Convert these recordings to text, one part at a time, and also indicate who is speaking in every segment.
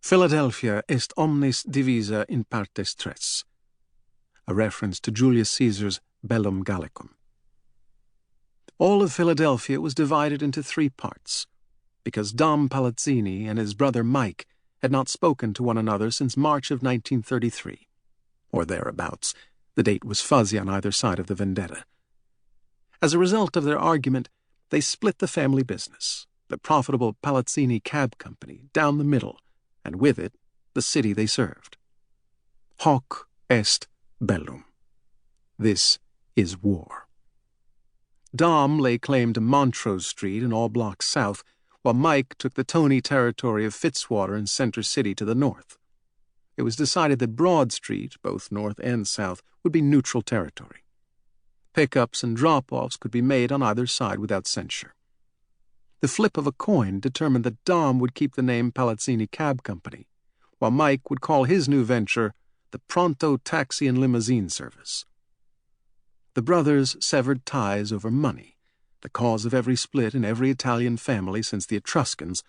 Speaker 1: Philadelphia est omnis divisa in partes tres, a reference to Julius Caesar's Bellum Gallicum. All of Philadelphia was divided into 3 parts, because Dom Palazzini and his brother Mike had not spoken to one another since March of 1933, or thereabouts. The date was fuzzy on either side of the vendetta. As a result of their argument, they split the family business, the profitable Palazzini Cab Company, down the middle, and with it, the city they served. Hoc est bellum. This is war. Dom lay claim to Montrose Street and all blocks south, while Mike took the Tony territory of Fitzwater and Center City to the north. It was decided that Broad Street, both north and south, would be neutral territory. Pickups and drop-offs could be made on either side without censure. The flip of a coin determined that Dom would keep the name Palazzini Cab Company, while Mike would call his new venture the Pronto Taxi and Limousine Service. The brothers severed ties over money, the cause of every split in every Italian family since the Etruscans,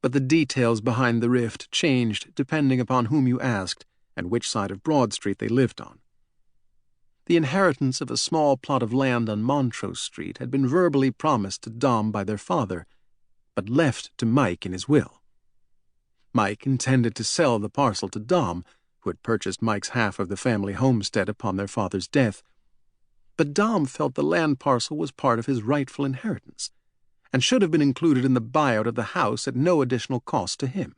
Speaker 1: but the details behind the rift changed depending upon whom you asked and which side of Broad Street they lived on. The inheritance of a small plot of land on Montrose Street had been verbally promised to Dom by their father, but left to Mike in his will. Mike intended to sell the parcel to Dom, who had purchased Mike's half of the family homestead upon their father's death, but Dom felt the land parcel was part of his rightful inheritance, and should have been included in the buyout of the house at no additional cost to him.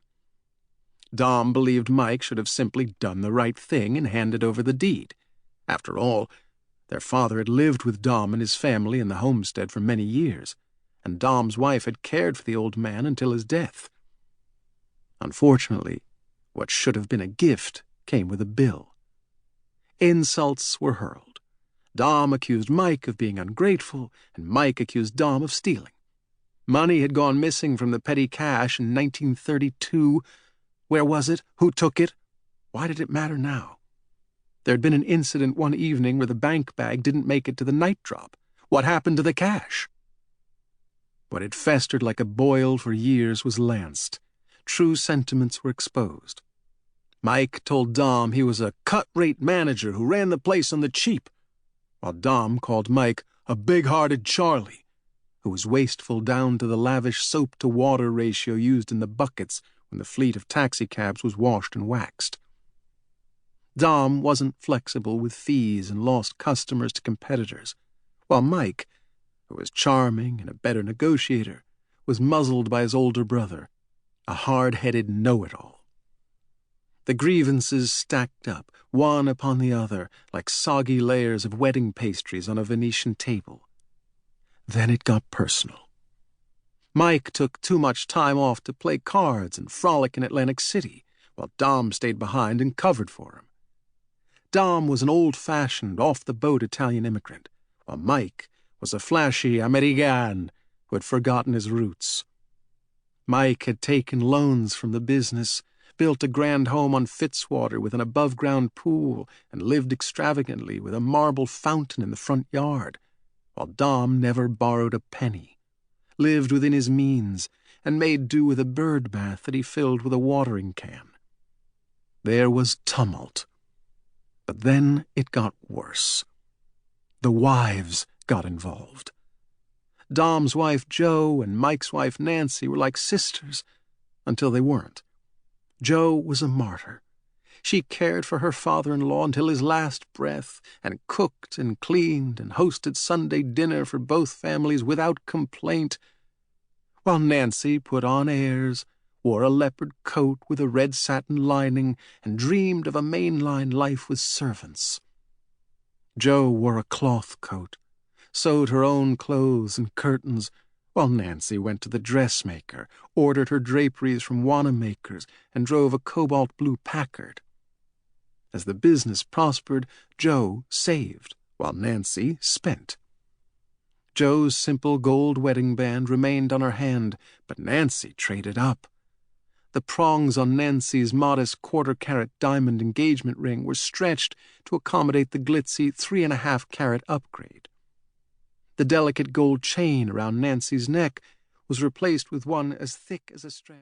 Speaker 1: Dom believed Mike should have simply done the right thing and handed over the deed. After all, their father had lived with Dom and his family in the homestead for many years, and Dom's wife had cared for the old man until his death. Unfortunately, what should have been a gift came with a bill. Insults were hurled. Dom accused Mike of being ungrateful, and Mike accused Dom of stealing. Money had gone missing from the petty cash in 1932. Where was it? Who took it? Why did it matter now? There had been an incident one evening where the bank bag didn't make it to the night drop. What happened to the cash? What had festered like a boil for years was lanced. True sentiments were exposed. Mike told Dom he was a cut-rate manager who ran the place on the cheap, while Dom called Mike a big-hearted Charlie, who was wasteful down to the lavish soap-to-water ratio used in the buckets when the fleet of taxicabs was washed and waxed. Dom wasn't flexible with fees and lost customers to competitors, while Mike, who was charming and a better negotiator, was muzzled by his older brother, a hard-headed know-it-all. The grievances stacked up, one upon the other, like soggy layers of wedding pastries on a Venetian table. Then it got personal. Mike took too much time off to play cards and frolic in Atlantic City, while Dom stayed behind and covered for him. Dom was an old-fashioned, off-the-boat Italian immigrant, while Mike was a flashy American who had forgotten his roots. Mike had taken loans from the business, built a grand home on Fitzwater with an above-ground pool, and lived extravagantly with a marble fountain in the front yard, while Dom never borrowed a penny, lived within his means, and made do with a bird bath that he filled with a watering can. There was tumult. But then it got worse. The wives got involved. Dom's wife Jo and Mike's wife Nancy were like sisters, until they weren't. Jo was a martyr. She cared for her father-in-law until his last breath, and cooked and cleaned and hosted Sunday dinner for both families without complaint, while Nancy put on airs, wore a leopard coat with a red satin lining, and dreamed of a mainline life with servants. Jo wore a cloth coat, sewed her own clothes and curtains, while Nancy went to the dressmaker, ordered her draperies from Wanamaker's, and drove a cobalt-blue Packard. As the business prospered, Jo saved, while Nancy spent. Jo's simple gold wedding band remained on her hand, but Nancy traded up. The prongs on Nancy's modest quarter-carat diamond engagement ring were stretched to accommodate the glitzy 3.5-carat upgrade. The delicate gold chain around Nancy's neck was replaced with one as thick as a strand.